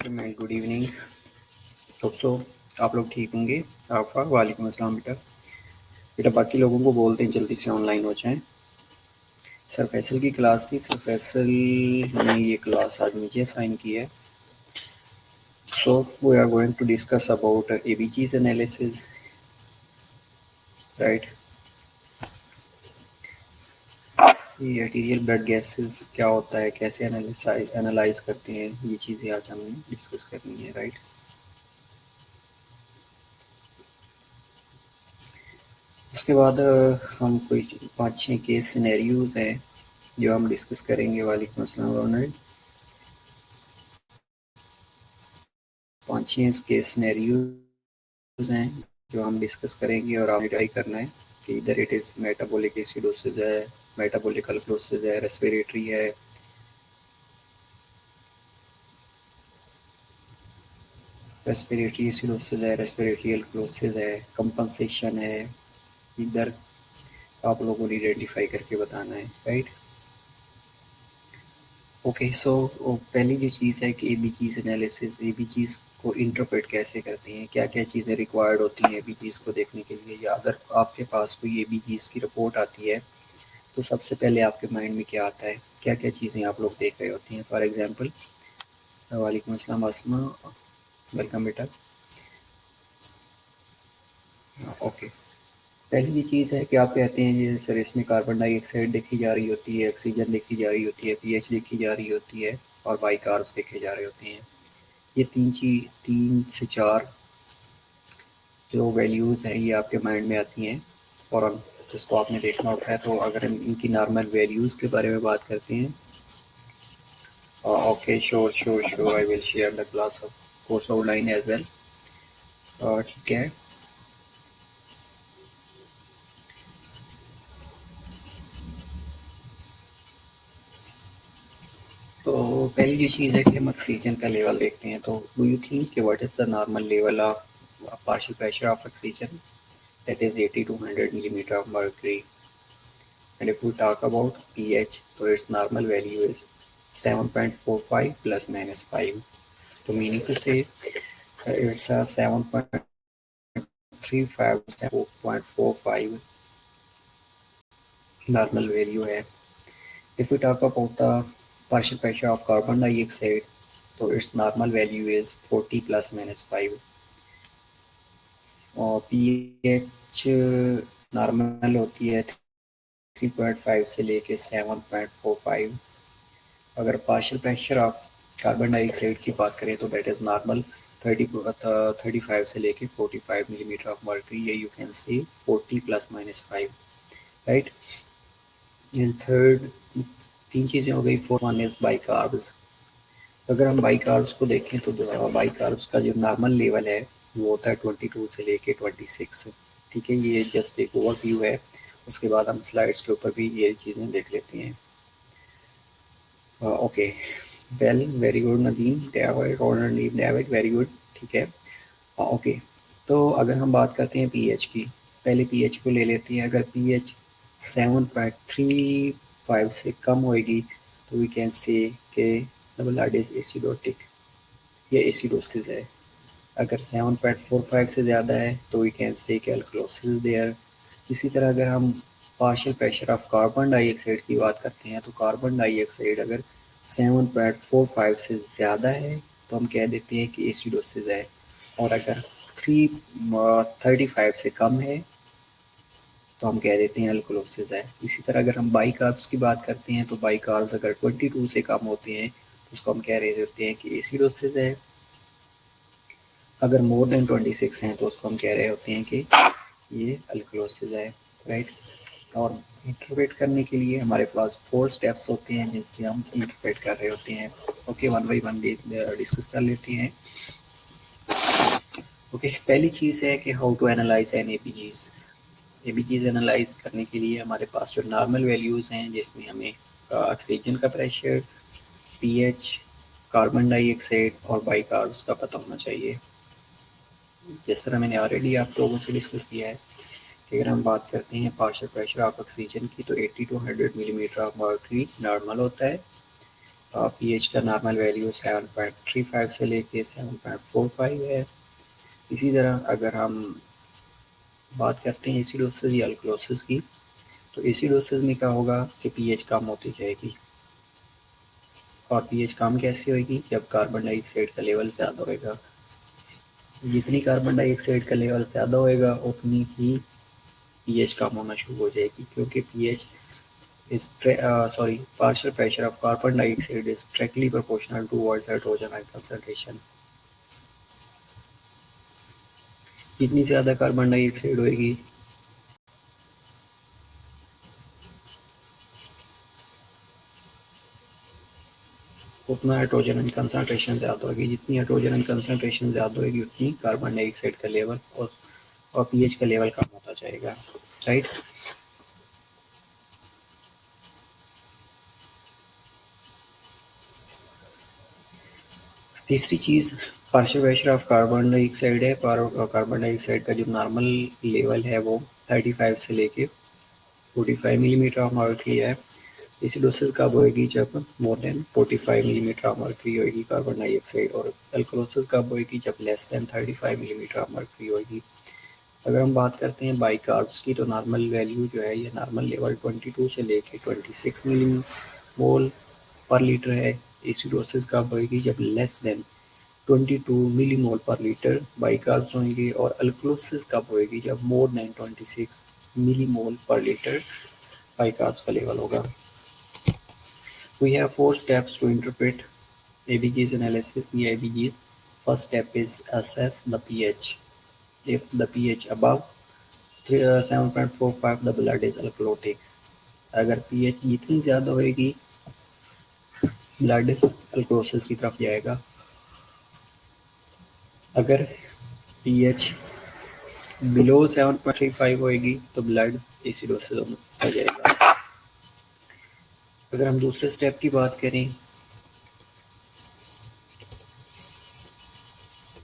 मैं good evening. सो आप लोग ठीक होंगे। आफा वालेकुम अस्सलाम। बेटा बाकी लोगों को बोलते हैं जल्दी से ऑनलाइन हो जाएं। सर फैसल की क्लास थी। सर फैसल ने ये क्लास आज मुझे असाइन की है। So we are going to discuss about ABGs analysis, right. ये आर्टीरियल ब्लड गैसेस क्या होता है, कैसे एनालाइज करते हैं, ये चीज़ें आज हमने डिस्कस करनी है, राइट। उसके बाद हम कोई 5-6 केस सिनेरियोज हैं जो हम डिस्कस करेंगे। वालेकुम अस्सलाम रोनल्ड। 5-6 केस सिनेरियोज हैं जो हम डिस्कस करेंगे और आपने ट्राई करना है कि इधर इट इज़ मेटाबॉलिक एसिडोसिस है, मेटाबॉलिक अल्कलोसिस है, रेस्पिरेटरी है, रेस्पिरेटरी एसिडोसिस है, रेस्पिरेटरी अल्कलोसिस है, कंपनसेशन है। इधर आप लोगों ने आइडेंटिफाई करके बताना है, राइट। ओके, सो पहली जो चीज़ है कि एबीजीज एनालिसिस, एबीजीज को इंटरप्रेट कैसे करते हैं, क्या क्या चीज़ें रिक्वायर्ड होती हैं एबीजीज को देखने के लिए। या अगर आपके पास कोई एबीजीज की रिपोर्ट आती है तो सबसे पहले आपके माइंड में क्या आता है, क्या क्या चीज़ें आप लोग देख रहे होती हैं। फॉर एग्जांपल, वालेकुम अस्सलाम आसमा, वेलकम बेटा। ओके, पहली चीज़ है कि आप कहते हैं ये सर इसमें कार्बन डाइऑक्साइड देखी जा रही होती है, ऑक्सीजन देखी जा रही होती है, पीएच देखी जा रही होती है और बाइकार्ब्स देखे जा रहे होते हैं। ये 3 से 4 जो वैल्यूज़ हैं ये आपके माइंड में आती हैं और जिसको आपने देखना होता है। तो अगर हम इनकी नॉर्मल वैल्यूज़ के बारे में बात करते हैं, okay, sure I will share the class of course outline as well. ठीक है, तो पहली जो चीज़ है कि हम ऑक्सीजन का लेवल देखते हैं। तो डू यू थिंक कि what is the normal level of partial pressure of oxygen? That is 80 to 100 millimeter of mercury. And if we talk about pH, so its normal value is 7.45 plus minus 5. So meaning to say it's a 7.35 4.45 normal value है. If we talk about the partial pressure of carbon dioxide, so its normal value is 40 plus minus 5. और pH normal होती है 3.5 से लेके 7.45. अगर partial pressure of carbon dioxide की बात करें तो दैट इज़ नॉर्मल 35 से लेके 45 मिलीमीटर ऑफ मर्क्यूरी। ये you can see 40 plus minus 5, right. And third 3 चीज़ें हो गई। Fourth one is bicarbs. अगर हम बाइकार्ब्स को देखें तो बाइकार्ब्स का जो नॉर्मल लेवल है वो होता है 22 से लेके 26। ठीक है, ये जस्ट एक ओवरव्यू है। उसके बाद हम स्लाइड्स के ऊपर भी ये चीज़ें देख लेते हैं। Okay, well, very good Nadeem, David, very good. ठीक है, ओके। तो अगर हम बात करते हैं पीएच की, पहले पीएच को ले लेते हैं। अगर पीएच 7.35 से कम होएगी तो वी कैन से के द ब्लड इज एसिडोटिक, ये एसिडोसिस है। अगर 7.45 से ज़्यादा है तो वी कैन से कि अल्कलोसिस देयर। इसी तरह अगर हम partial pressure of carbon dioxide की बात करते हैं तो कार्बन डाइऑक्साइड अगर 7.45 से ज़्यादा है तो हम कह देते हैं कि एसिडोसिस है। और अगर 335 से कम है तो हम कह देते हैं अल्कलोसिस है। इसी तरह अगर हम बाइकार्ब्स की बात करते हैं तो बाइकार्ब्स अगर 22 से कम होते हैं तो उसको हम कह रहे होते हैं कि एसिडोसिस है। अगर मोर देन 26 हैं तो उसको हम कह रहे होते हैं कि ये अल्कलोसिस है, राइट। और इंटरप्रेट करने के लिए हमारे पास 4 स्टेप्स होते हैं जिससे हम इंटरप्रेट कर रहे होते हैं। Okay, one by one discuss कर लेते हैं। ओके, पहली चीज़ है कि how to analyse an ABGs. ABGs analyse करने के लिए हमारे पास जो नॉर्मल वैल्यूज़ हैं जिसमें हमें ऑक्सीजन का प्रेशर, पीएच, कार्बन डाइऑक्साइड और बाइकार्ब्स का पता होना चाहिए। जिस तरह मैंने ऑलरेडी आप लोगों से डिस्कस किया है कि अगर हम बात करते हैं पार्शियल प्रेशर ऑफ ऑक्सीजन की तो 80 to 100 millimetre of mercury normal होता है। पीएच का नॉर्मल वैल्यू 7.35 से लेके 7.45 है। इसी तरह अगर हम बात करते हैं एसिडोसिस या अल्कलोसिस की, तो एसिडोसिस में क्या होगा कि पीएच कम होती जाएगी। और पीएच कम कैसे होगी? जब कार्बन डाइऑक्साइड का लेवल ज़्यादा होएगा। जितनी कार्बन डाइऑक्साइड का लेवल ज़्यादा होएगा उतनी ही पीएच कम होना शुरू हो जाएगी, क्योंकि pH is partial pressure of carbon dioxide is directly proportional towards hydrogen ion concentration. जितनी ज़्यादा कार्बन डाइऑक्साइड होएगी उतना हाइड्रोजन आयन कंसंट्रेशन ज़्यादा होगी। जितनी हाइड्रोजन आयन कंसंट्रेशन ज़्यादा होगी उतनी कार्बन डाइऑक्साइड का लेवल और पीएच का लेवल कम होता जाएगा, राइट। तीसरी चीज़ partial pressure of carbon dioxide है। कार्बन डाइऑक्साइड का जो नॉर्मल लेवल है वो 35 से लेके 45 मिलीमीटर ऑफ मर्क्यूरी है। एसिडोसिस कब होएगी? जब more than 45 millimetre of mercury होएगी कार्बन डाइऑक्साइड। और अल्कलोसिस कब होएगी? जब less than 35 millimetre of mercury होएगी। अगर हम बात करते हैं बाइकार्ब्स की, तो नॉर्मल वैल्यू जो है ये नॉर्मल लेवल 22 से लेके 26 मिलीमोल पर लीटर है। एसिडोसिस कब होएगी? जब less than 22 millimole per litre बाइकार्ब्स होंगे। और अल्कलोसिस कब होएगी? जब more than 26 millimole per litre बाइकार्ब्स का लेवल होगा। We have 4 steps to interpret ABG's analysis. The ABG's first step is assess the pH. If the pH above 7.45, the blood is alkalotic. अगर pH जितनी ज़्यादा होएगी blood अल्कोसिस की तरफ जाएगा। अगर pH बिलो 7.35 होएगी तो ब्लड एसिडोसिस हो जाएगा। अगर हम दूसरे स्टेप की बात करें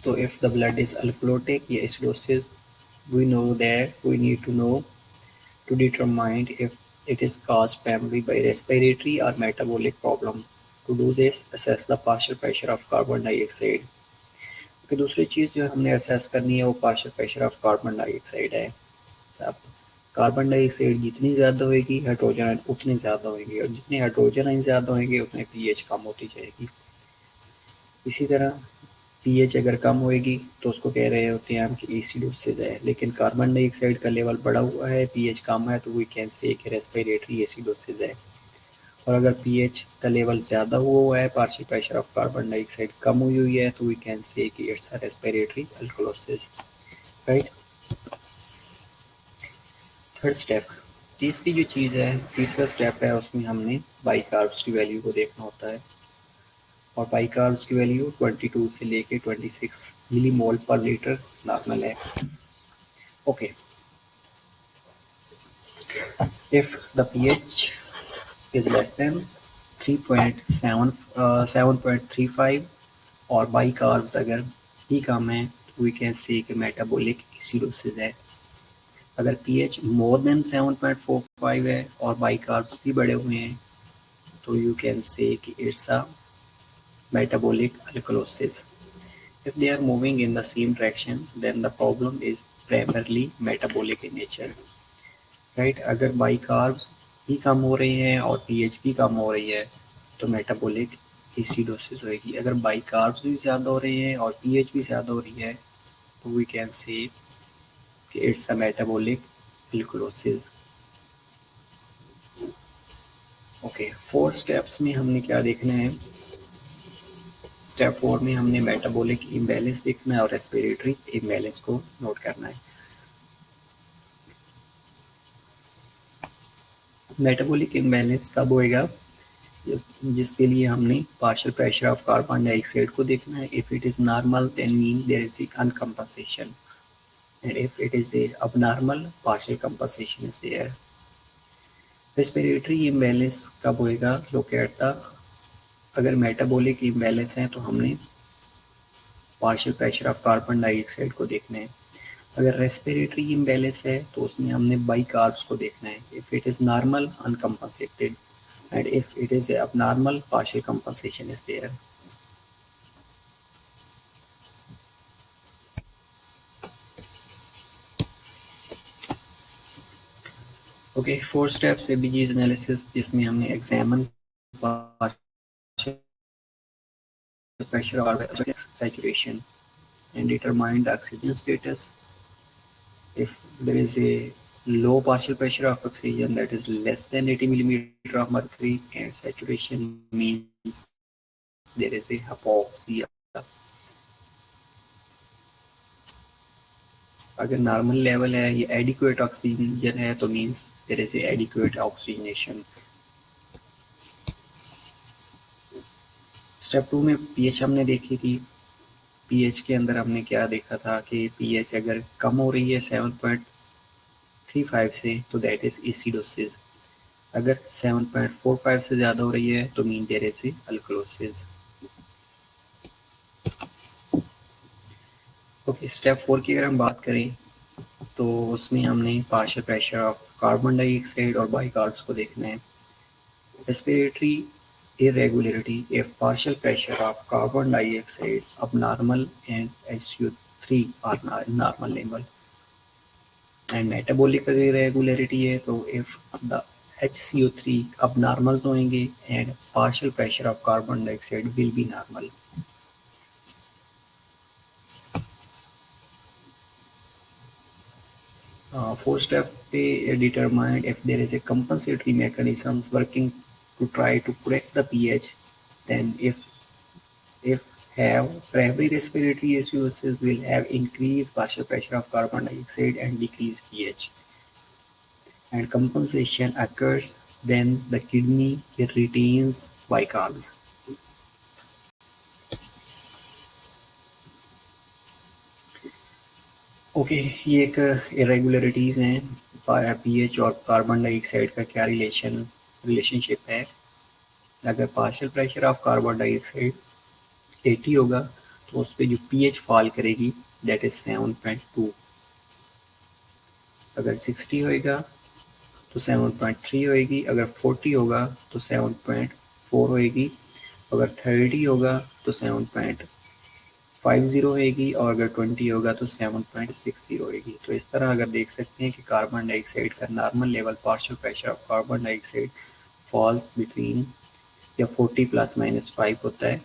तो if the blood is alkalotic या acidosis, we know that we need to know to determine if it is caused primarily by respiratory or metabolic problem. To do this, assess the partial pressure of carbon dioxide. तो दूसरी चीज़ जो हमने assess करनी है वो partial pressure of carbon dioxide है। Carbon dioxide जितनी ज़्यादा होगी हाइड्रोजन आयन उतनी ज़्यादा होंगे, और जितनी हाइड्रोजन आयन ज़्यादा होंगे उतने पीएच कम होती जाएगी। इसी तरह पीएच अगर कम होएगी तो उसको कह रहे होते हैं हम कि एसिडोसिस है। लेकिन कार्बन डाइऑक्साइड का लेवल बढ़ा हुआ है, पीएच कम है, तो वी कैन से कि रेस्पिरेटरी एसिडोसिस है। और अगर पीएच का लेवल ज़्यादा हुआ है, partial pressure of carbon dioxide कम हुई है, तो वी कैन से कि it's a respiratory alkalosis, right. Third step, तीसरी जो चीज़ है, तीसरा स्टेप है, उसमें हमने बाइकार्ब्स की वैल्यू को देखना होता है। और बाइकार्ब्स की वैल्यू 22 से लेके 26 मिलीमोल पर लीटर नॉर्मल है। Okay, if the pH is less than 7.35 और बाइकार्ब्स अगर ही कम है, वी कैन से कि मेटाबॉलिक एसिडोसिस है। अगर पीएच मोर देन 7.45 है और बाइकार्ब्स भी बढ़े हुए हैं, तो यू कैन से कि it's a metabolic alkalosis. If they are moving in the same direction, then the problem is primarily metabolic in nature. Right? अगर बाइकार्ब्स भी कम हो रही हैं और पीएच भी कम हो रही है तो मेटाबॉलिक एसिडोसिस होगी। अगर बाइकार्ब्स भी ज़्यादा हो रही हैं और पीएच भी ज़्यादा हो रही है तो वी कैन से कि it's a metabolic alkalosis. Okay, 4 steps में हमने क्या देखना है? स्टेप 4 में हमने मेटाबॉलिक इम्बैलेंस देखना है और रेस्पिरेटरी इम्बैलेंस को नोट करना है। मेटाबॉलिक इम्बैलेंस कब होएगा? जिसके लिए हमने partial pressure of carbon dioxide को देखना है। If it is normal then mean there is uncompensation, and if it is abnormal partial compensation is there. Respiratory imbalance कब होएगा? लोग कहता अगर मेटाबॉलिक इम्बैलेंस है तो हमने partial pressure of carbon dioxide को देखना है। अगर रेस्पिरेटरी इम्बैलेंस है तो उसमें हमने बाइकार्ब्स को देखना है। If it is normal uncompensated and if it is abnormal, partial compensation is there. Okay, 4 steps ABG's analysis, जिसमें हमने examine partial pressure or saturation and determine the oxygen status. If there is a low partial pressure of oxygen that is less than 80 millimeter of mercury, and saturation means there is a hypoxia. अगर normal level है ये adequate oxygen है तो means there is adequate oxygenation. Step 2 में pH हमने देखी थी. PH के अंदर हमने क्या देखा था कि पीएच अगर कम हो रही है 7.35 से तो दैट इज एसिडोसिस. अगर 7.45 से ज़्यादा हो रही है तो mean there is alkalosis. Okay, step 4 की अगर हम बात करें तो उसमें हमने partial pressure of carbon dioxide और बाइकार्ब्स को देखना है. Respiratory irregularity if partial pressure of carbon dioxide abnormal and SO3 are normal level. And metabolic irregularity है तो if the HCO3 abnormal होंगे and partial pressure of carbon dioxide will be normal. Fourth step पे determine if there is a compensatory mechanisms working to try to correct the pH. Then if have primary respiratory issues will have increased partial pressure of carbon dioxide and decreased pH. And compensation occurs when the kidney retains bicarbs. Okay, ये एक irregularities हैं. PH और carbon dioxide का क्या relationship है. अगर partial pressure of carbon dioxide 80 होगा तो उस पर जो पीएच फॉल करेगी दैट इज 7.2. अगर 60 होएगा तो 7.3 होएगी. अगर 40 होगा तो 7.4 होएगी. अगर 30 होगा तो 7.50 होएगी. और अगर 20 होगा तो 7.60 होएगी. तो इस तरह अगर देख सकते हैं कि कार्बन डाइऑक्साइड का normal level partial pressure of carbon dioxide falls between या 40 ± 5 होता है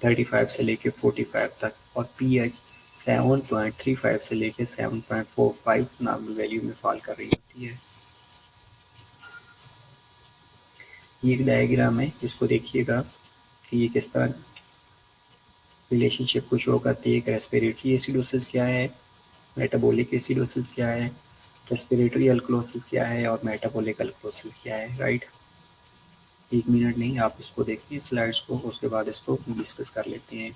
35 से लेके 45 तक. और पीएच 7.35 से लेके 7.45 नॉर्मल वैल्यू में फॉल कर रही होती है. ये एक डायग्राम है, इसको देखिएगा कि ये किस तरह रिलेशनशिप को शो करती है. रेस्पिरेटरी एसिडोसिस क्या है, मेटाबॉलिक एसिडोसिस क्या है, रेस्पिरेटरी अल्कलोसिस क्या है और मेटाबॉलिक अल्कलोसिस क्या है. राइट, 1 मिनट नहीं, आप इसको देखिए स्लाइड्स को, उसके बाद इसको डिस्कस कर लेते हैं.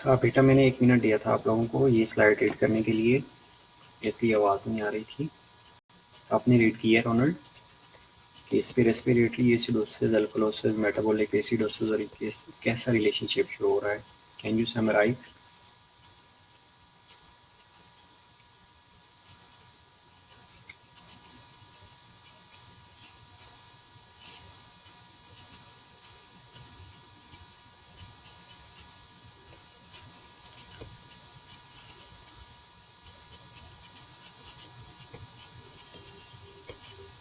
हाँ बेटा, मैंने 1 मिनट दिया था आप लोगों को ये स्लाइड रीड करने के लिए, इसलिए आवाज़ नहीं आ रही थी। आपने रीड किया है रोनल्ड? इस पे respiratory acidosis, alkalosis, metabolic acidosis और कैसा रिलेशनशिप शो हो रहा है? Can you summarise?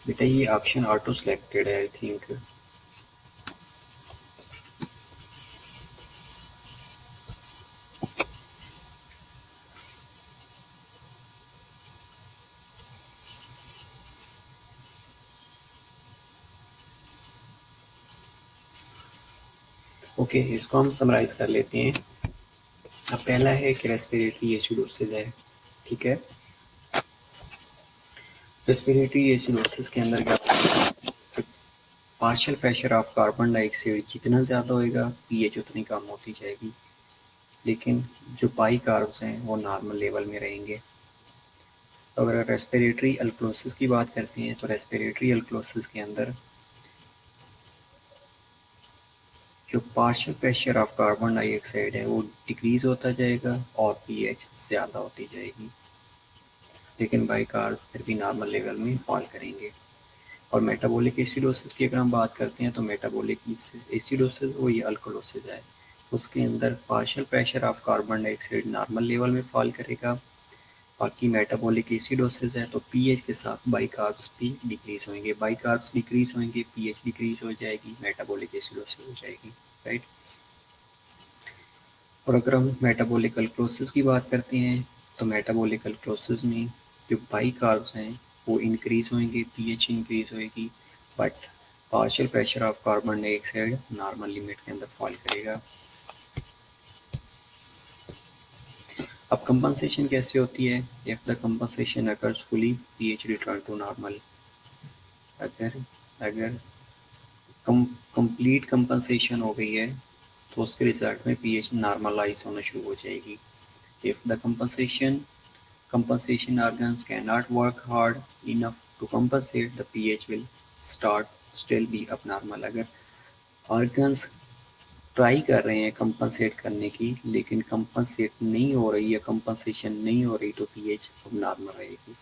बेटा ये ऑप्शन ऑटो सिलेक्टेड है आई थिंक। ओके, इसको हम समराइज कर लेते हैं। अब पहला है कि रेस्पिरेटरी एसिडोसिस है, ठीक है। रेस्पिरेटरी एसिडोसिस के अंदर क्या partial pressure of carbon dioxide जितना ज़्यादा होएगा पीएच उतनी कम होती जाएगी, लेकिन जो बाई कार्ब्स हैं वो नॉर्मल लेवल में रहेंगे। अगर रेस्पिरेटरी अल्कलोसिस की बात करते हैं तो रेस्पिरेटरी अल्कलोसिस के अंदर जो partial pressure of carbon dioxide है वो डिक्रीज होता जाएगा और पीएच ज़्यादा होती जाएगी, लेकिन बाई कार्ब फिर भी नॉर्मल लेवल में फॉल करेंगे। और मेटाबॉलिक एसिडोसिस की अगर हम बात करते हैं तो मेटाबॉलिक एसिडोसिस वो ये अल्कलोसिस है, उसके अंदर partial pressure of carbon dioxide normal level में फॉल करेगा। बाकी मेटाबॉलिक एसिडोसिस है तो पीएच के साथ बाई कार्ब्स भी डिक्रीज होंगे, बाई कार्ब्स डिक्रीज होंगे, पीएच डिक्रीज हो जाएगी, मेटाबॉलिक एसिडोसिस हो जाएगी, राइट। और अगर हम मेटाबॉलिक अल्कलोसिस की बात करते हैं तो मेटाबॉलिक अल्कलोसिस में जो बाई कार्ब्स हैं वो इंक्रीज होंगे, पीएच इंक्रीज होएगी, but partial pressure of carbon dioxide normal limit के अंदर फॉल करेगा। अब कंपनसेशन कैसे होती है? If the compensation occurs fully pH return to normal. अगर अगर कंप्लीट कंपनसेशन हो गई है तो उसके रिजल्ट में पीएच नॉर्मलाइज होना शुरू हो जाएगी। If the compensation organs cannot work hard enough to compensate, the pH will still be abnormal। अगर organs ट्राई कर रहे हैं कंपनसेट करने की लेकिन कंपनसेट नहीं हो रही है, कंपनसेशन नहीं हो रही, तो पीएच abnormal रहेगी।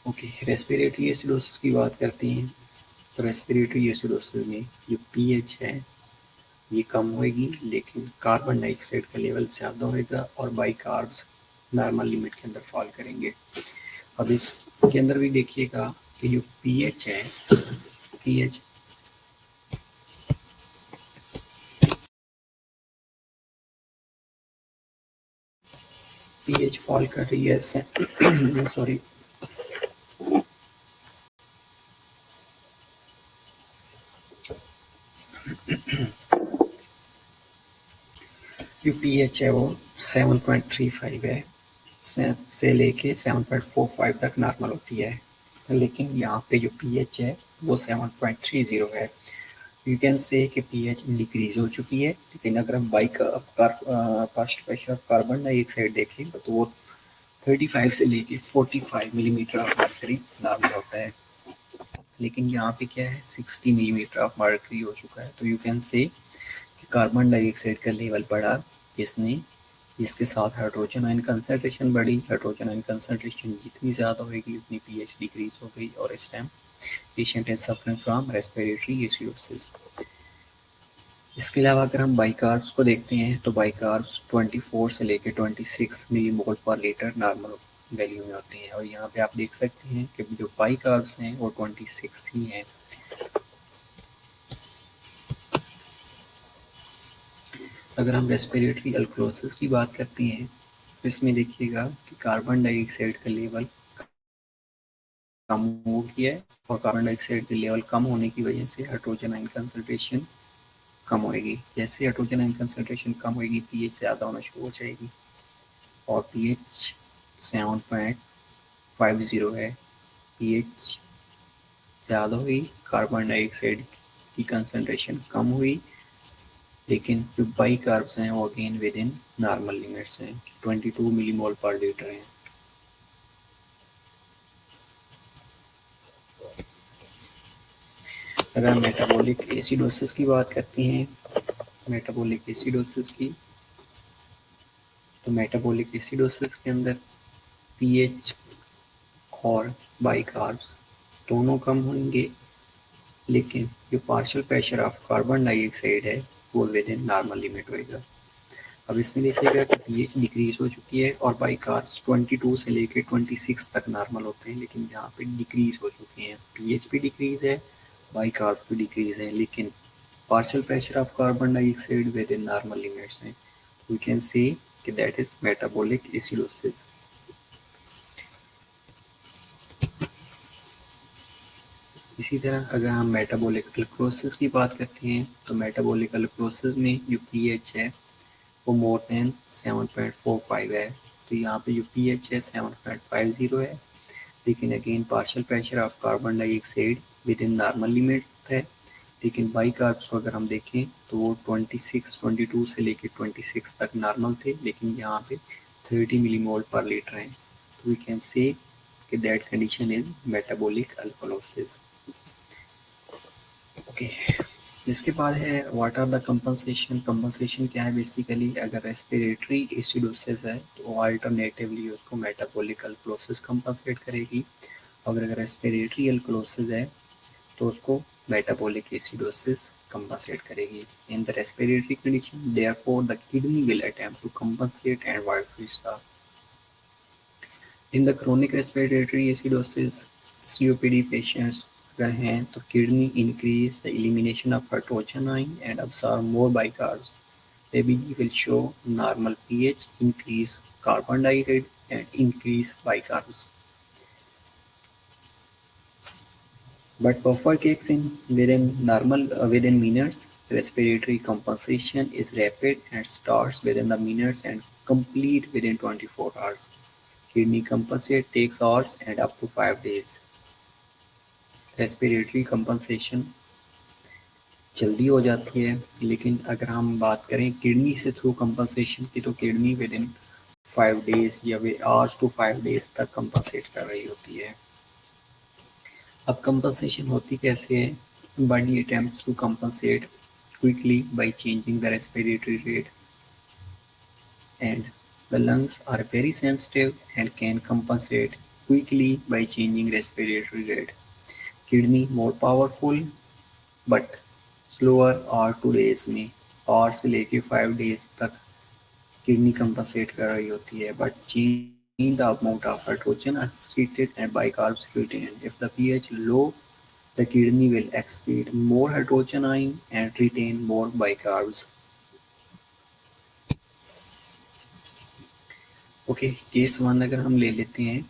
ओके, रेस्पिरेटरी एसिडोसिस की बात करते हैं तो रेस्पिरेटरी एसिडोसिस में जो पीएच है ये कम होएगी, लेकिन कार्बन डाइऑक्साइड का लेवल ज़्यादा होएगा और बाई कार्ब्स नॉर्मल लिमिट के अंदर फॉल करेंगे। अब इसके अंदर भी देखिएगा कि जो पीएच है, पीएच फॉल कर रही है सॉरी जो पीएच है वो 7.35 है, से लेके 7.45 तक नॉर्मल होती है, लेकिन यहाँ पे जो पीएच है वो 7.30 है। यू कैन से कि पीएच डिक्रीज हो चुकी है, लेकिन अगर हम partial pressure of carbon dioxide देखें तो वो 35 से लेके 45 मिलीमीटर ऑफ मर्करी नॉर्मल होता है, लेकिन यहाँ पे क्या है 60 मिलीमीटर ऑफ मर्करी हो चुका है। तो यू कैन से कि कार्बन डाइऑक्साइड का लेवल बढ़ा, जिसके साथ हाइड्रोजन आयन कंसंट्रेशन बढ़ी, हाइड्रोजन आयन कंसंट्रेशन जितनी ज़्यादा होगी उतनी पीएच डिक्रीज हो गई और इस time patient is suffering from respiratory acidosis. इसके अलावा अगर हम बाइकार्ब्स को देखते हैं तो बाइकार्ब्स 24 से लेकर 26 millimole per litre normal value में होती हैं, और यहाँ पे आप देख सकते हैं कि जो बाइकार्ब्स हैं वो 26 ही हैं। अगर हम रेस्पिरेटरी अल्कलोसिस की बात करते हैं तो इसमें देखिएगा कि कार्बन डाइऑक्साइड का लेवल कम हो गया है और कार्बन डाइऑक्साइड के लेवल कम होने की वजह से हाइड्रोजन आयन कंसंट्रेशन कम होएगी। जैसे हाइड्रोजन आयन कंसंट्रेशन कम होएगी पीएच ज़्यादा होना शुरू हो जाएगी और पीएच 7.50 है। पीएच ज़्यादा हुई, कार्बन डाइऑक्साइड की कंसंट्रेशन कम हुई, लेकिन जो बाई कार्ब्स हैं वो again with in normal limits हैं, 22 मिलीमोल पर लीटर हैं। अगर मेटाबॉलिक एसिडोसिस की बात करते हैं, मेटाबॉलिक एसिडोसिस की, तो मेटाबॉलिक एसिडोसिस के अंदर पीएच और बाई कार्ब्स दोनों कम होंगे, लेकिन जो partial pressure of carbon dioxide है वो विद इन नॉर्मल लिमिट होएगा। अब इसमें देखिएगा कि पीएच डिक्रीज हो चुकी है और बाई कार्ब्स 22 से लेकर 26 तक नॉर्मल होते हैं, लेकिन यहाँ पे डिक्रीज हो चुके हैं। पीएच भी डिक्रीज है, बाई कार्ब्स भी डिक्रीज है, लेकिन partial pressure of carbon dioxide with in normal limits हैं। वी कैन से कि दैट इज मेटाबॉलिक एसिडोसिस। इसी तरह अगर हम मेटाबॉलिक अल्कलोसिस की बात करते हैं, तो मेटाबॉलिक अल्कलोसिस में जो पीएच है वो मोर देन 7.45 है। तो यहाँ पे जो पीएच है 7.50 है, लेकिन again partial pressure of carbon dioxide with in normal limit है। लेकिन बाई कार्ब्स को अगर हम देखें तो वो 22 से लेकर 26 तक नॉर्मल थे, लेकिन यहाँ पे 30 मिलीमोल पर लीटर हैं। तो वी कैन से कि that condition is metabolic alkalosis. Okay, इसके बाद है what are the compensation. Compensation क्या है बेसिकली, अगर रेस्पिरेटरी एसिडोसिस है तो अल्टरनेटिवली उसको मेटाबॉलिक अल्कलोसिस कंपनसेट करेगी, और अगर रेस्पिरेटरी अल्कलोसिस है तो उसको मेटाबॉलिक एसिडोसिस compensate करेगी। In the respiratory condition, therefore the kidney will attempt to compensate and vice versa. In the chronic respiratory acidosis, COPD patients अगर हैं तो kidney increase the elimination of hydrogen ion and absorb more bicarbs. The ABG will show normal pH, increase carbon dioxide and increase bicarbs. But buffer kicks in within minutes. Respiratory compensation is rapid and starts within the minutes and complete within 24 hours. Kidney compensate takes hours and up to 5 days. Respiratory compensation जल्दी हो जाती है, लेकिन अगर हम बात करें kidney से थ्रू कंपनसेशन की, तो किडनी विद इन 5 डेज या आवर्स टू 5 डेज तक कंपनसेट कर रही होती है। अब कंपनसेशन होती कैसे है? Body attempts to compensate quickly by changing the respiratory rate, and the lungs are very sensitive and can compensate quickly by changing respiratory rate. Kidney more powerful but slower, और 2 days में और से लेके 5 days तक kidney compensate कर रही होती है, but change the amount of hydrogen excreted and bicarbs retained. If the pH low, the kidney will excrete more hydrogen ion and retain more bicarbs. Okay, case 1 अगर हम ले लेते हैं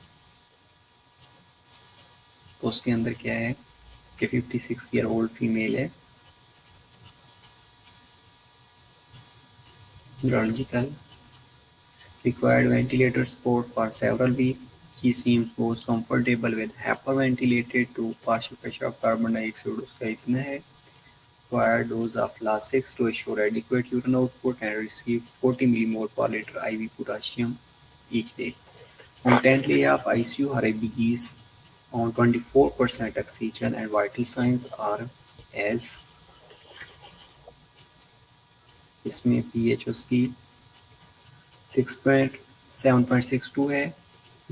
तो उसके अंदर क्या है कि 56 ईयर ओल्ड फीमेल है, neurological, required ventilator support for several weeks. She seems most comfortable with hyperventilated to partial pressure of carbon dioxide उसका इतना है। Required dose of Lasix to assure adequate urine output and receive 40 millimole per liter IV potassium each day. On 10th day of ICU, her ABGs on 24% oxygen and vital signs are as इसमें pH उसकी 7.62 है,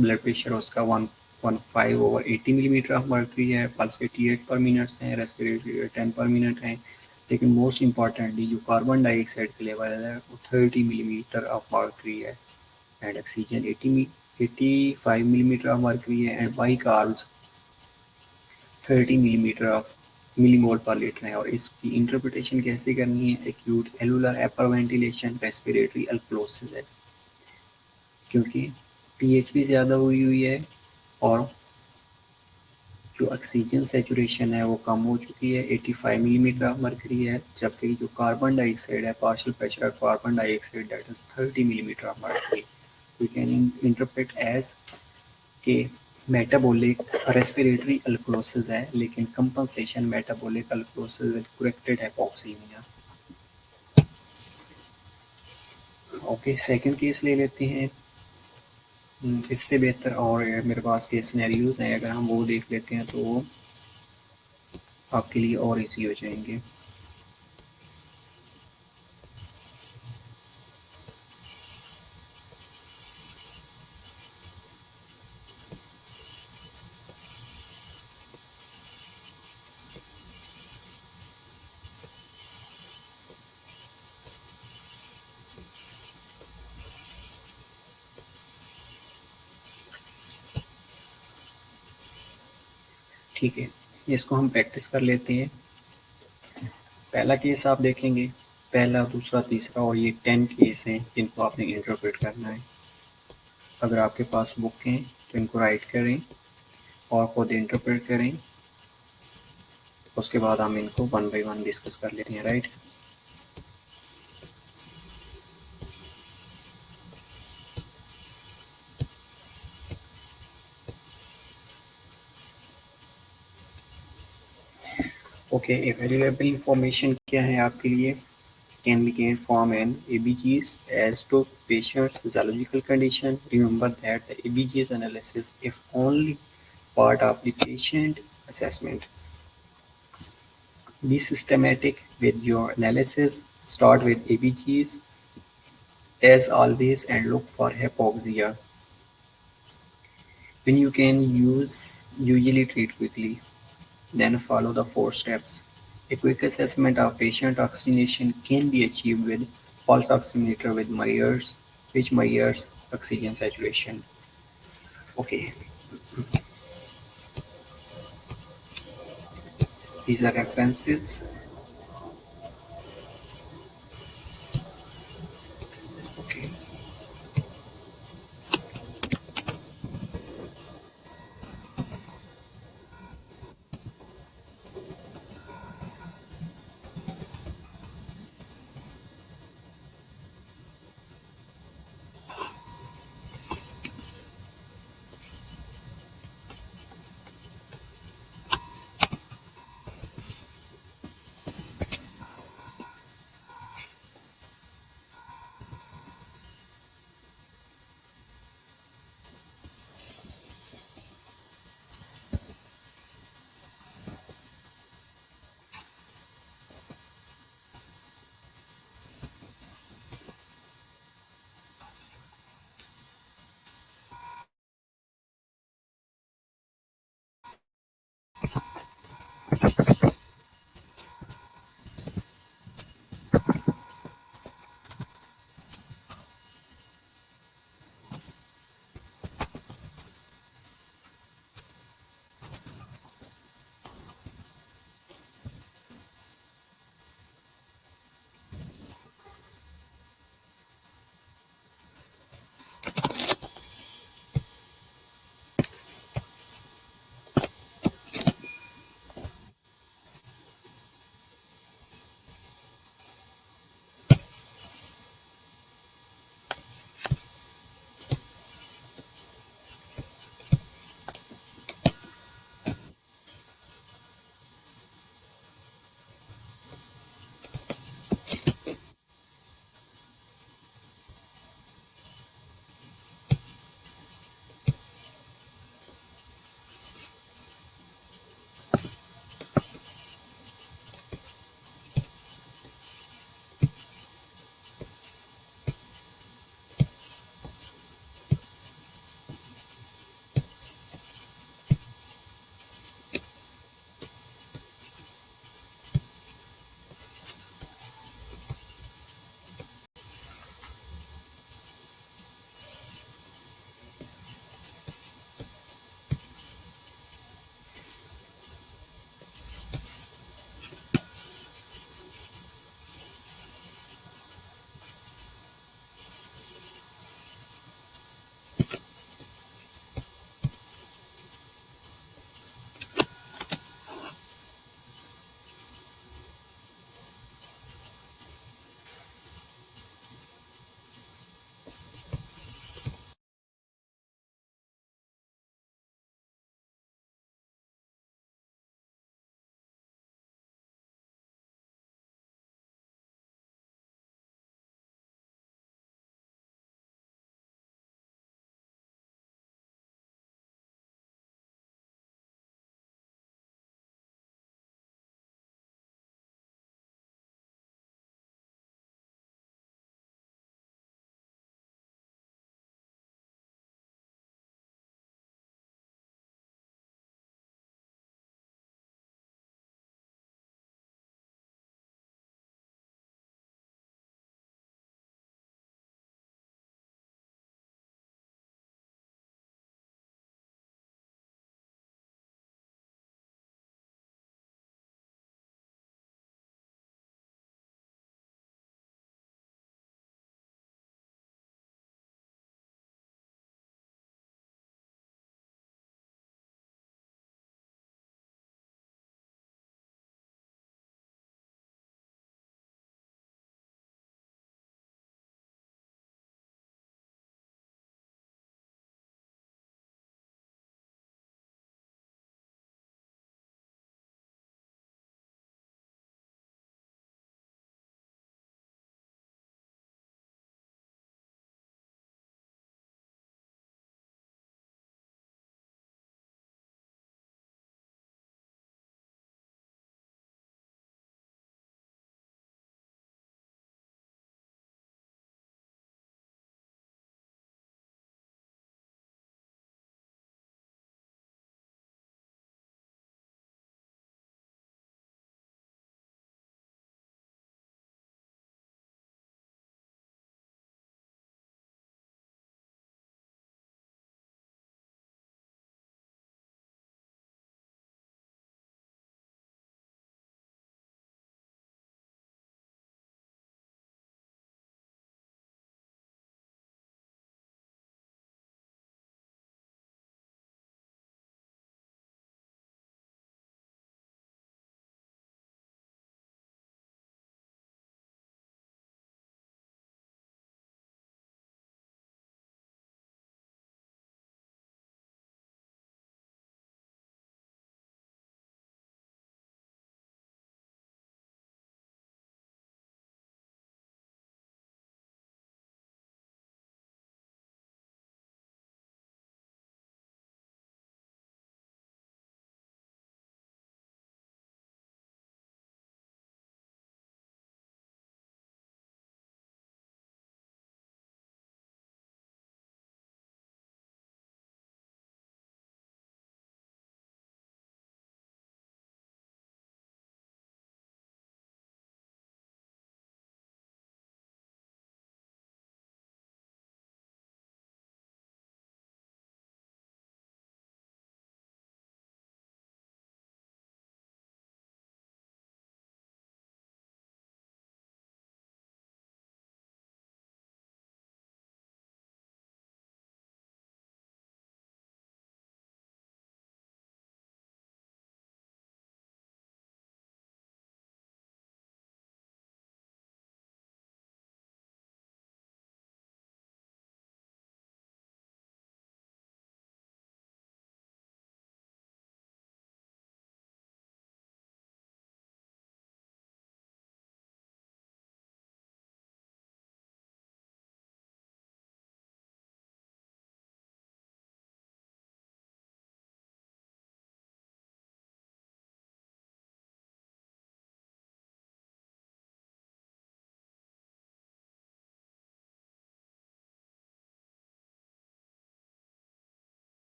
blood pressure उसका 115/80 millimetre of mercury है, pulse 88 पर minute है, respiratory rate 10 पर minute है, लेकिन मोस्ट इम्पॉर्टेंटली जो कार्बन डाइऑक्साइड के लेवल है वो 30 मिलीमीटर ऑफ मर्क्यूरी है, and oxygen 85 millimetre of mercury है, and by carbs 30 millimole per litre है। और इसकी इंटरप्रिटेशन कैसे करनी है? एक्यूट एलुलर हाइपरवेंटिलेशन रेस्पिरेटरी अल्कलोसिस है, क्योंकि पीएच भी ज़्यादा हुई है और जो ऑक्सीजन सेचुरेशन है वो कम हो चुकी है, 85 मिलीमीटर ऑफ मर्करी है, जबकि जो कार्बन डाइऑक्साइड है, partial pressure of carbon dioxide that is 30 millimetre of mercury. We can interpret as के मेटाबॉलिक रेस्पिरेटरी अल्कलोसिस है, लेकिन compensation metabolic alkalosis with corrected hypoxaemia. Okay, second case ले लेते हैं। इससे बेहतर और मेरे पास केस सिनेरियोज हैं, अगर हम वो देख लेते हैं तो वो आपके लिए और इजी हो जाएंगे। ठीक है, इसको हम प्रैक्टिस कर लेते हैं। पहला केस आप देखेंगे, पहला, दूसरा, तीसरा और ये 10 केस हैं जिनको आपने इंटरप्रेट करना है। अगर आपके पास बुक हैं तो इनको राइट करें और खुद इंटरप्रेट करें। उसके बाद हम इनको वन बाय वन डिस्कस कर लेते हैं, राइट। ओके, अवेलेबल इंफॉर्मेशन क्या है आपके लिए? Can be gained from an ABGs as to patient's physiological condition. Remember that the ABGs analysis is only part of the patient assessment. Be systematic with your analysis. Start with ABGs as always and look for hypoxia. When you can usually treat quickly. Then follow the 4 steps. A quick assessment of patient oxygenation can be achieved with pulse oximeter with Myers, which measures oxygen saturation. Okay, these are references. Okay,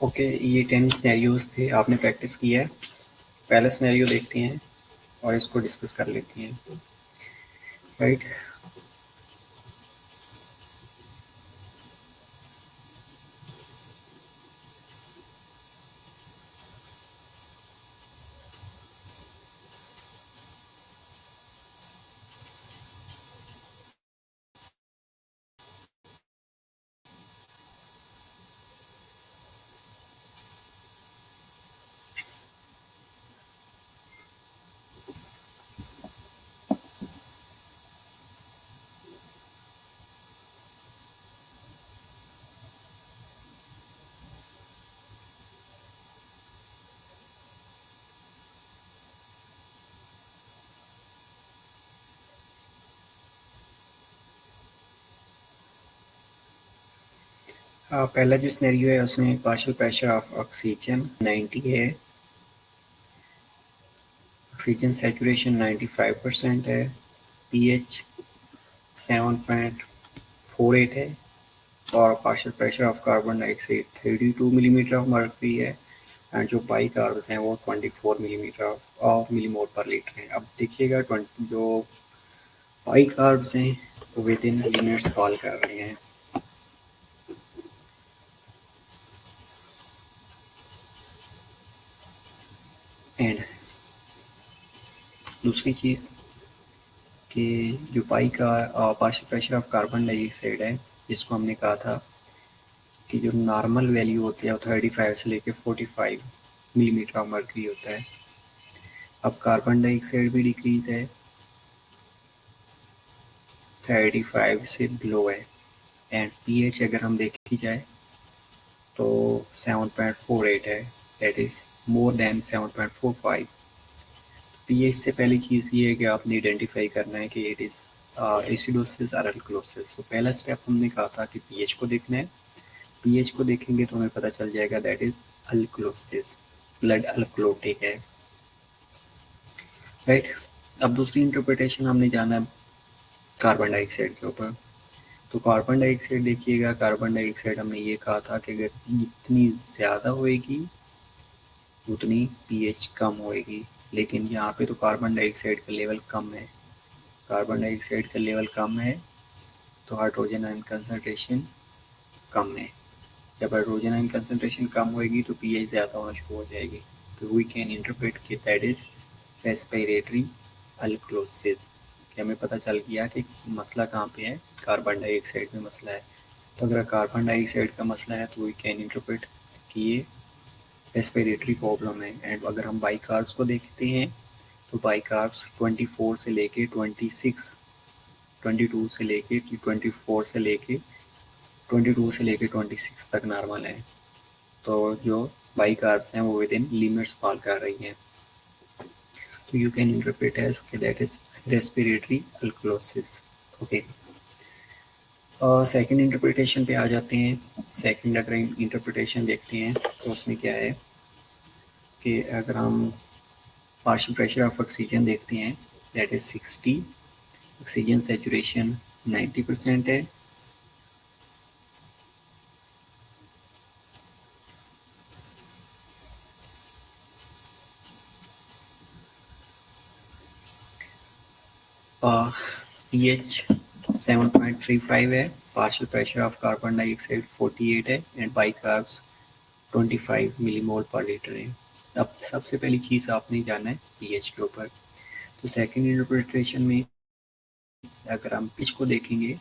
okay, ये 10 scenarios थे, आपने practice किया है। पहला scenario देखते हैं और इसको डिस्कस कर लेते हैं, राइट। पहला जो सिनेरियो है उसमें पार्शियल प्रेशर ऑफ ऑक्सीजन 90 है, ऑक्सीजन सैचुरेशन 95% है, पीएच 7.48 है और partial pressure of carbon dioxide 32 millimetre of mercury है एंड जो बाई कार्ब्स हैं वो 24 millimetre of millimole per litre है। अब देखिएगा जो बाई कार्ब्स हैं वो विद इन लिमिट्स फॉल कर रहे हैं। एंड दूसरी चीज़ कि जो पाई का partial pressure of carbon dioxide है, जिसको हमने कहा था कि जो नॉर्मल वैल्यू होती है वो 35 से लेकर 45 मिलीमीटर ऑफ मर्क्यूरी होता है। अब कार्बन डाइऑक्साइड भी डिक्रीज है, 35 से बिलो है एंड पीएच अगर हम देखी जाए तो 7.48 है, that is more than 7.45। PH से पहली चीज़ ये है कि आपने आइडेंटिफाई करना है कि इट इज़ एसिडोसिस और अल्कलोसिस। तो पहला स्टेप हमने कहा था कि पीएच को देखना है, पीएच को देखेंगे तो हमें पता चल जाएगा दैट इज़ अल्कलोसिस, ब्लड अल्कलोटिक है, राइट। अब दूसरी इंटरप्रिटेशन हमने जाना है कार्बन डाइऑक्साइड के ऊपर। तो कार्बन डाइऑक्साइड देखिएगा, कार्बन डाइऑक्साइड हमने ये कहा था कि अगर जितनी ज़्यादा होएगी उतनी पीएच कम होएगी, लेकिन यहाँ पे तो कार्बन डाइऑक्साइड का लेवल कम है, कार्बन डाइऑक्साइड का लेवल कम है तो हाइड्रोजन आयन कंसंट्रेशन कम है। जब हाइड्रोजन आयन कंसंट्रेशन कम होएगी तो पीएच ज़्यादा होना शुरू हो जाएगी। तो वी कैन इंटरप्रेट कि दैट इज़ रेस्पिरेटरी अल्कलोसिस। कि हमें पता चल गया कि मसला कहाँ पे है, कार्बन डाइऑक्साइड में मसला है। तो अगर कार्बन डाइऑक्साइड का मसला है तो वी कैन इंटरप्रेट कि ये रेस्पिरेटरी प्रॉब्लम है। एंड अगर हम बाइकार्ब्स को देखते हैं तो बाइकार्ब्स 24 से लेके 26, 22 से लेके 24 से लेके 22 से लेके 26 तक नॉर्मल है। तो जो बाइकार्ब्स हैं वो विद इन लिमिट्स फॉल कर रही हैं। तो यू कैन इंटरप्रेट एज कि that is respiratory alkalosis. Okay, second interpretation पे आ जाते हैं। सेकंड अगर इंटरप्रिटेशन देखते हैं तो उसमें क्या है कि अगर हम पार्शियल प्रेशर ऑफ ऑक्सीजन देखते हैं दैट इज 60, ऑक्सीजन सैचुरेशन 90% है, pH 7.35 है, partial pressure of carbon dioxide 48 है एंड बाइकार्ब्स 25 मिलीमोल पर लीटर है। अब सबसे पहली चीज़ आपने जाना है पीएच के ऊपर। तो सेकंड इंटरप्रिटेशन में अगर हम पीएच को देखेंगे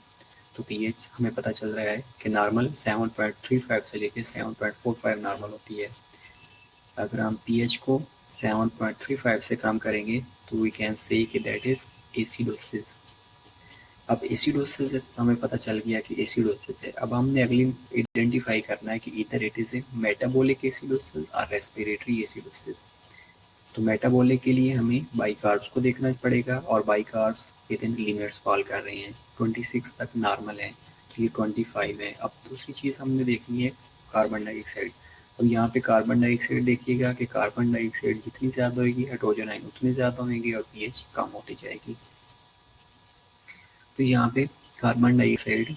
तो पीएच हमें पता चल रहा है कि नॉर्मल 7.35 से लेकर 7.45 नॉर्मल होती है। अगर हम पीएच को 7.35 से कम करेंगे तो वी कैन से कि दैट इज एसिडोसिस। अब एसिडोसिस हमें पता चल गया कि एसिडोसिस है। अब हमने अगली आइडेंटिफाई करना है कि इधर it is a metabolic acidosis और रेस्पिरेटरी एसिडोसिस। तो मेटाबॉलिक के लिए हमें बाइकार्ब्स को देखना पड़ेगा और बाइकार्ब्स विद इन लिमिट्स फॉल कर रहे हैं, 26 तक नॉर्मल है, ये 25 है। अब दूसरी चीज़ हमने देखनी है कार्बन डाइऑक्साइड। अब यहाँ पे कार्बन डाइऑक्साइड देखिएगा कि कार्बन डाइऑक्साइड जितनी ज़्यादा होगी हाइड्रोजन आयन उतनी ज़्यादा होंगी और पीएच कम होती जाएगी। तो यहाँ पे कार्बन डाइऑक्साइड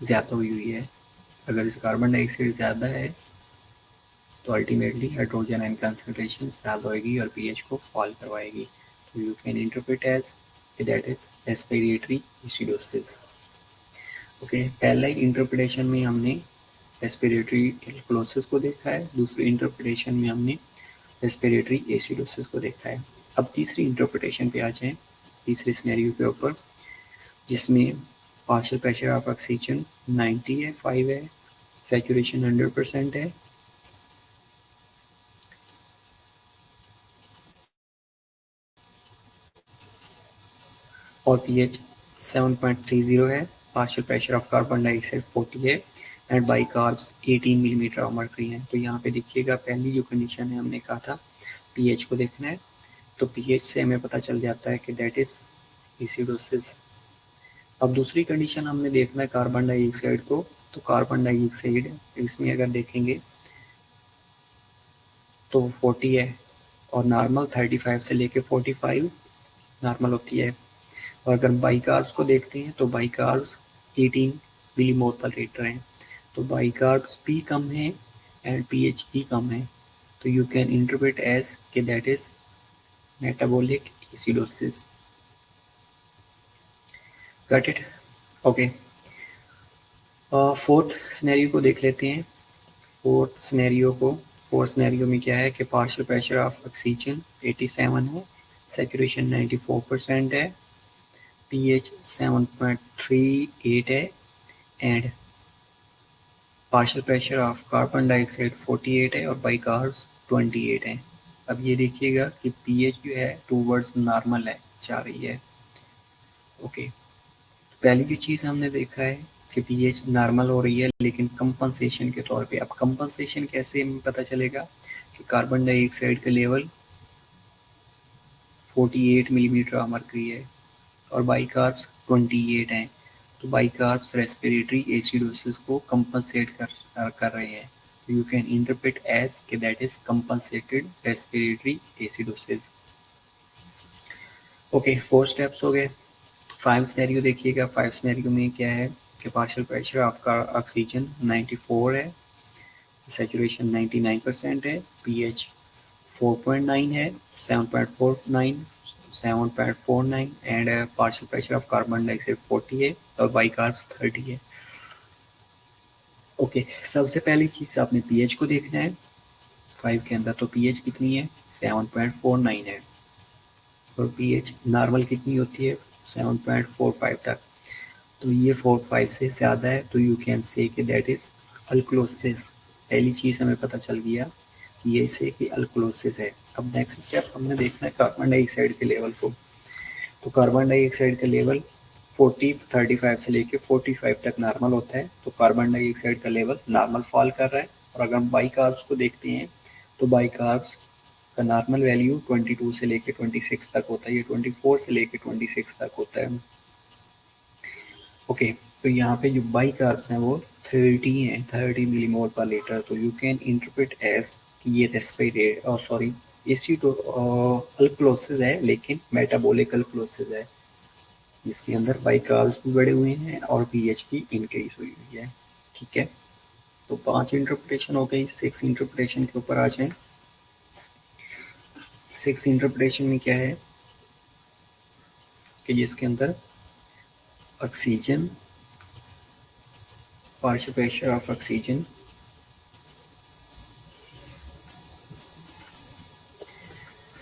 ज़्यादा हुई है अगर इस कार्बन डाइऑक्साइड ज़्यादा है तो अल्टीमेटली हाइड्रोजन आयन कंसंट्रेशन ज़्यादा होगी और पीएच को फॉल करवाएगी। तो you can interpret as that is respiratory acidosis. Okay, पहला इंटरप्रिटेशन में हमने रेस्पिरेटरी एल्कलोसिस को देखा है, दूसरी इंटरप्रिटेशन में हमने रेस्पिरेटरी एसिडोसिस को देखा है। अब तीसरी इंटरप्रिटेशन पे आ जाएं, तीसरे सिनेरियो के ऊपर, जिसमें पार्शियल प्रेशर ऑफ ऑक्सीजन 90 है, 5 है, सैचुरेशन 100% है, और पीएच 7.30 है, partial pressure of carbon dioxide 40 है एंड बाइकार्ब्स 18 मिलीमीटर ऑफ मर्करी है। तो यहाँ पे देखिएगा पहली जो कंडीशन है हमने कहा था पीएच को देखना है, तो पीएच से हमें पता चल जाता है कि दैट इज एसिडोसिस। अब दूसरी कंडीशन हमने देखना है कार्बन डाइऑक्साइड को, तो कार्बन डाइऑक्साइड इसमें अगर देखेंगे तो 40 है और नॉर्मल 35 से लेके 45 नॉर्मल होती है। और अगर बाइकार्ब्स को देखते हैं तो बाइकार्ब्स 18 मिलीमोल पर लीटर हैं, तो बाइकार्ब्स भी कम है एंड पीएच भी कम है। तो यू कैन इंटरप्रेट एज कि that is metabolic acidosis. Got it? Okay, fourth scenario को देख लेते हैं। फोर्थ सिनेरियो में क्या है कि पार्शियल प्रेशर ऑफ ऑक्सीजन 87 है, सैचुरेशन 94% है, pH 7.38 है and partial pressure of carbon dioxide 48 है और बाइकार्ब्स 28 है। अब ये देखिएगा कि pH जो है टूवर्ड्स नॉर्मल है, जा रही है। ओके, पहली जो चीज़ हमने देखा है कि pH नॉर्मल हो रही है, लेकिन कंपनसेशन के तौर पे। अब कंपनसेशन कैसे हमें पता चलेगा कि कार्बन डाइऑक्साइड का लेवल 48 मिलीमीटर ऑफ मर्करी है और बाइकार्ब्स 28 हैं, तो बाइकार्ब्स रेस्पिरेटरी एसिडोसिस को कंपनसेट कर रहे हैं। तो यू कैन इंटरप्रेट एज कि that is compensated respiratory acidosis. Okay, 4 steps हो गए। 5 सिनेरियो देखिएगा। 5 सिनेरियो में क्या है कि पार्शियल प्रेशर ऑफ ऑक्सीजन 94 है, सैचुरेशन 99% है, पीएच 4.9 है, 7.49 and partial pressure of carbon dioxide 40 है और बाइकार्ब्स 30 है। ओके, सबसे पहली चीज़ आपने पीएच को देखना है 5 के अंदर। तो पीएच कितनी है? 7.49 है और पीएच नॉर्मल कितनी होती है? 7.45 तक। तो ये 45 से ज़्यादा है, तो यू कैन से कि दैट इज अल्कलोसिस। पहली चीज़ हमें पता चल गया ये से कि अल्कलोसिस है। अब नेक्स्ट स्टेप हमने देखना है कार्बन डाइऑक्साइड के लेवल को। तो कार्बन डाइऑक्साइड का लेवल 35 से लेके 45 तक नॉर्मल होता है, तो कार्बन डाइऑक्साइड का लेवल नॉर्मल फॉल कर रहा है। और अगर हम बाइकार्ब्स को देखते हैं तो बाइकार्ब्स का नॉर्मल वैल्यू 22 से लेके 26 तक होता है, ये 24 से लेके 26 तक होता है। ओके, तो यहाँ पे जो बाइकार्ब्स हैं वो 30 हैं, 30 मिलीमोल पर लीटर। तो यू कैन इंटरप्रेट एज कि ये रेस्पिरेट सॉरी अल्कलोसिस है, लेकिन मेटाबॉलिक अल्कलोसिस है, जिसके अंदर बाइकार्ब्स भी बढ़े हुए हैं और पीएच भी इंक्रीज हुई हुई है। ठीक है, तो 5 इंटरप्रिटेशन हो गई। 6 इंटरप्रिटेशन के ऊपर आ जाएं। 6 इंटरप्रिटेशन में क्या है कि जिसके अंदर oxygen, partial pressure of oxygen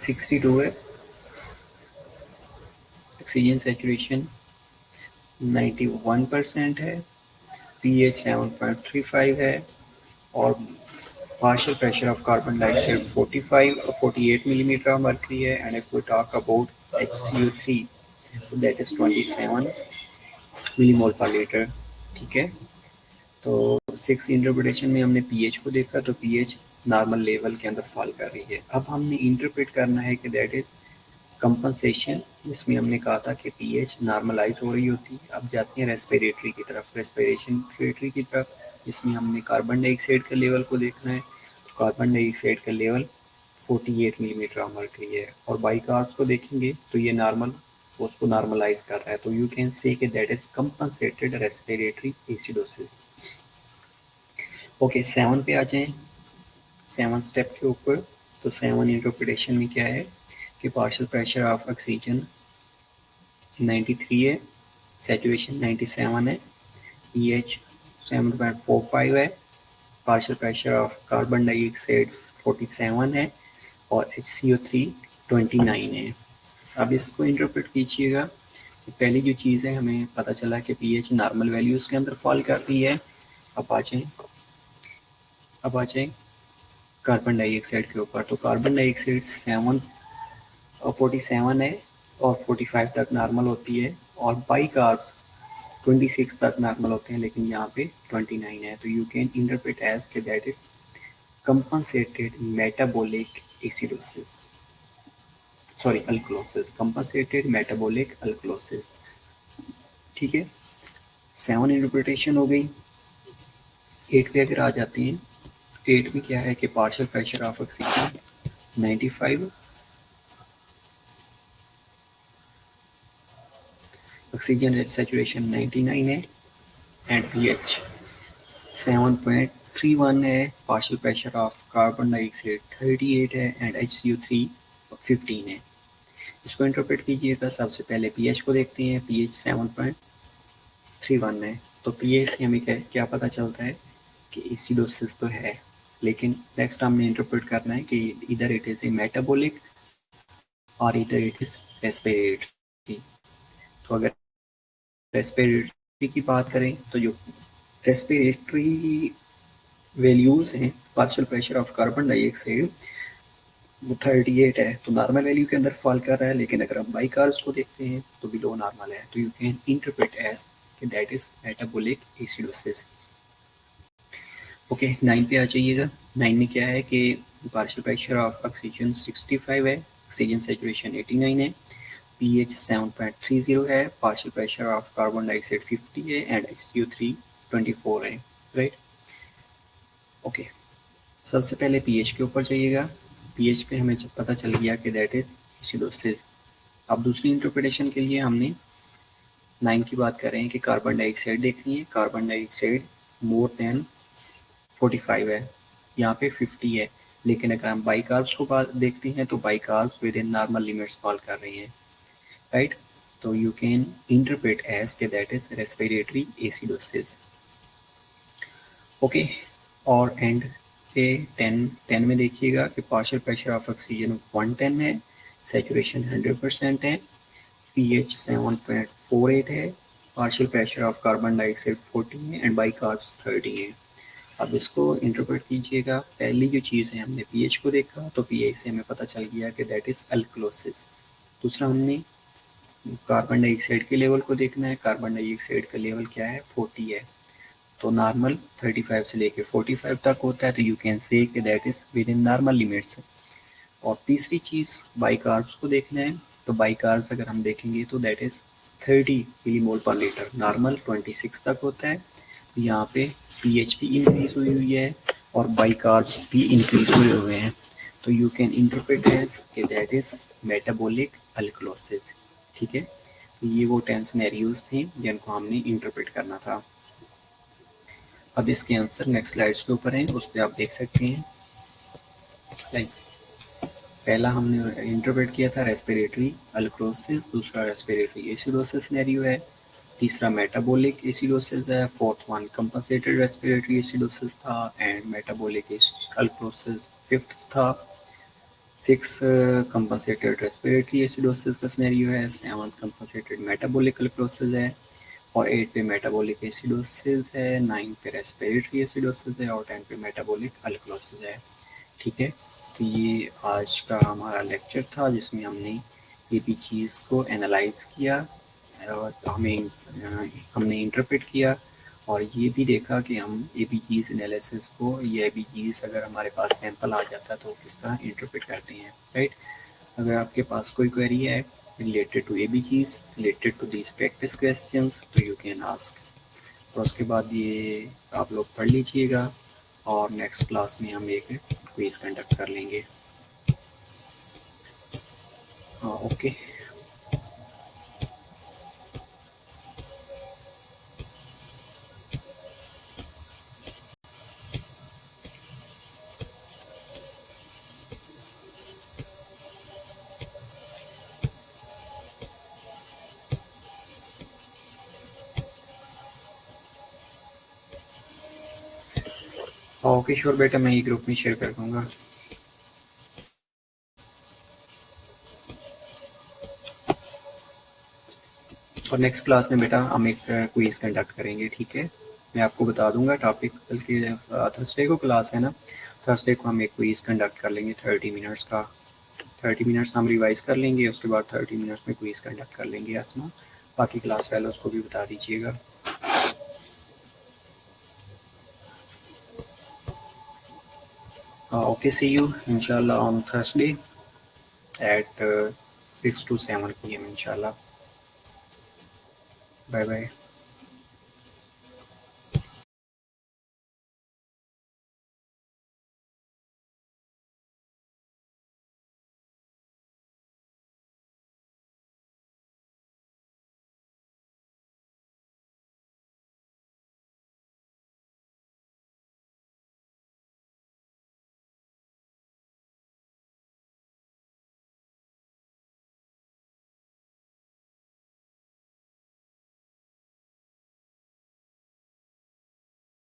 62 है, ऑक्सीजन सैचुरेशन 91% है, पीएच 7.35 है और partial pressure of carbon dioxide 45 और 48 मिलीमीटर ऑफ मर्करी है। And if we talk about HCO3 तो that is 27 millimole per litre. ठीक है, तो 6 इंटरप्रिटेशन में हमने पीएच को देखा, तो पीएच नॉर्मल लेवल के अंदर फॉल कर रही है। अब हमने इंटरप्रेट करना है कि दैट इज कंपनसेशन, जिसमें हमने कहा था कि पीएच नॉर्मलाइज हो रही होती है। अब जाते हैं रेस्पिरेटरी की तरफ, रेस्पिरेटरी की तरफ, जिसमें हमने कार्बन डाइऑक्साइड के लेवल को देखना है। तो कार्बन डाइऑक्साइड का लेवल 48 मिलीमीटर ऑफ मर्करी है और बाइकार्ब्स को देखेंगे तो ये नॉर्मल उसको नॉर्मलाइज कर रहा है। तो यू कैन से कि that is compensated respiratory acidosis. Okay 7 पे आ जाएं, 7 स्टेप के ऊपर। तो 7 इंटरप्रिटेशन में क्या है कि पार्शियल प्रेशर ऑफ ऑक्सीजन 93 है, सैचुरेशन 97 है, pH 7.45 है, partial pressure of carbon dioxide 47 है और HCO3 29 है। अब इसको इंटरप्रेट कीजिएगा। पहली जो चीज़ है हमें पता चला कि pH नॉर्मल वैल्यूज़ के अंदर फॉल कर रही है। अब आ जाएं कार्बन डाइऑक्साइड के ऊपर। तो कार्बन डाइऑक्साइड 47 है और 45 तक नॉर्मल होती है, और बाई कार्ब्स 26 तक नॉर्मल होते हैं, लेकिन यहाँ पे 29 है। तो यू कैन इंटरप्रेट एज के that is compensated metabolic acidosis, sorry alkalosis, compensated metabolic alkalosis। ठीक है, 7 इंटरप्रिटेशन हो गई। 8 पे अगर आ जाते हैं, 8 में क्या है कि partial pressure of oxygen 95, oxygen saturation 99 है एंड pH 7.31 है, partial pressure of carbon dioxide 38 है एंड HCO3 15 है। इसको इंटरप्रेट कीजिएगा। सबसे पहले pH को देखते हैं। pH 7.31 है, तो pH से हमें क्या पता चलता है कि एसिडोसिस तो है, लेकिन नेक्स्ट हमने इंटरप्रेट करना है कि इधर इट इज ए मेटाबॉलिक और इधर इट इज रेस्पिरेटरी। तो अगर रेस्पिरेटरी की बात करें तो जो रेस्पिरेटरी वैल्यूज़ हैं partial pressure of carbon dioxide वो 38 है, तो नॉर्मल वैल्यू के अंदर फॉल कर रहा है। लेकिन अगर हम बाई कार्ब्स को देखते हैं तो बिलो नॉर्मल है। तो यू कैन इंटरप्रेट एज कि that is metabolic acidosis. Okay 9 पे आ जाइएगा। 9 में क्या है कि पार्शियल प्रेशर ऑफ ऑक्सीजन 65 है, ऑक्सीजन सैचुरेशन 89 है, pH 7.30 है, partial pressure of carbon dioxide 50 है एंड HCO3 24 है। राइट, ओके सबसे पहले pH के ऊपर जाइएगा। pH पे हमें जब पता चल गया कि दैट इज एसिडोसिस। अब दूसरी इंटरप्रिटेशन के लिए हमने 9 की बात कर रहे हैं कि कार्बन डाइऑक्साइड देखनी है। कार्बन डाइऑक्साइड मोर देन 45 है, यहाँ पे 50 है, लेकिन अगर हम बाई कार्ब्स को देखते हैं तो by carbs with in normal limits fall कर रही हैं। राइट, तो यू कैन इंटरप्रेट एज के that is respiratory acidosis. Okay, और एंड पे 10 में देखिएगा कि पार्शियल प्रेशर ऑफ ऑक्सीजन 110 है, सैचुरेशन 100% है, pH 7.48 है, partial pressure of carbon dioxide 40 है एंड बाई कार्ब्स 30 है। अब इसको इंटरप्रेट कीजिएगा। पहली जो चीज़ है हमने pH को देखा, तो pH से हमें पता चल गया कि दैट इज अल्कलोसिस। दूसरा हमने कार्बन डाइऑक्साइड के लेवल को देखना है। कार्बन डाइऑक्साइड का लेवल क्या है 40 है, तो नॉर्मल 35 से लेके 45 तक होता है, तो यू कैन से कि that is with in normal limits. और तीसरी चीज़ बाई कार्ब्स को देखना है। तो बाई कार्ब्स अगर हम देखेंगे तो that is 30 millimole per litre, normal 26 तक होता है। तो यहाँ पे pH भी इंक्रीज हुई है और बाई कार्ब्स भी इंक्रीज हुए हैं। तो यू कैन इंटरप्रेट एज कि दैट इज मेटाबॉलिक अल्कलोसिस। ठीक है, तो ये वो 10 सिनेरियोज थे जिनको हमने इंटरप्रेट करना था। अब इसके आंसर नेक्स्ट स्लाइड्स के ऊपर हैं, उस पर आप देख सकते हैं। पहला हमने इंटरप्रेट किया था रेस्पिरेटरी अल्कलोसिस, दूसरा रेस्पिरेटरी एसिडोसिस सिनेरियो है, तीसरा मेटाबॉलिक एसिडोसिस है, fourth one compensated respiratory acidosis था एंड मेटाबॉलिक अल्कलोसिस फिफ्थ था, 6 कंपनसेटेड रेस्पिरेटरी एसिडोसिस का सिनेरियो है, 7 कंपनसेटेड मेटाबॉलिक अल्कलोसिस है और 8 पे मेटाबॉलिक एसिडोसिस है, 9 पे रेस्पिरेटरी एसिडोसिस है और 10 पे मेटाबॉलिक अल्कलोसिस है। ठीक है, तो ये आज का हमारा लेक्चर था जिसमें हमने ये भी चीज़ को एनालाइज किया और हमने इंटरप्रेट किया और ये भी देखा कि हम ABGs एनालिसिस को, ये ABGs अगर हमारे पास सैंपल आ जाता है तो किस तरह इंटरप्रेट करते हैं। राइट, अगर आपके पास कोई क्वेरी है related to ABGs, related to these practice questions, तो you can ask। और उसके बाद ये आप लोग पढ़ लीजिएगा और नेक्स्ट क्लास में हम एक क्विज कंडक्ट कर लेंगे। ओके, ओके श्योर बेटा, मैं ये ग्रुप में शेयर कर दूंगा। और नेक्स्ट क्लास में बेटा हम एक क्विज कंडक्ट करेंगे, ठीक है। मैं आपको बता दूंगा टॉपिक, बल्कि थर्सडे को क्लास है ना, थर्सडे को हम एक क्विज कंडक्ट कर लेंगे 30 मिनट्स का। 30 मिनट्स हम रिवाइज कर लेंगे, उसके बाद 30 मिनट्स में क्विज कंडक्ट कर लेंगे असमा। बाकी क्लास फेलोज को भी बता दीजिएगा। ओके, सी यू इंशाल्लाह on Thursday at 6 to 7 PM इंशाल्लाह। Bye bye.